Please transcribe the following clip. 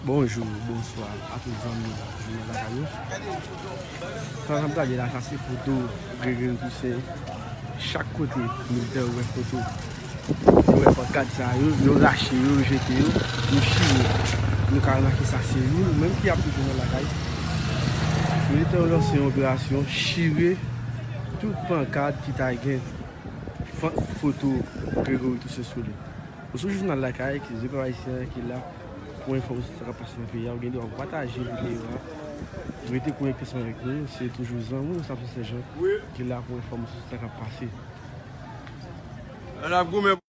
Bonjour, bonsoir à tous les amis de la radio. Quand on regarde la photo, Grégory Toussaint, chaque côté, militaire ou photo, nous avons pas ça, nous lâcher, nous jeter, nous chier, nous carrément qui ça c'est nous, même qui a plus dans la caille. Militaire ont lancé une opération, chier tout pancarte qui t'a gagné, photo Grégory Toussaint sur lui. Au journal de la caille, qui est haïtien qui est là. Pour informer ce qui va passer dans le pays, regardez, on partage les vidéos. Vous mettez connexion avec nous, c'est toujours ça, nous savons ces gens qui sont là pour informer ce qui va passer.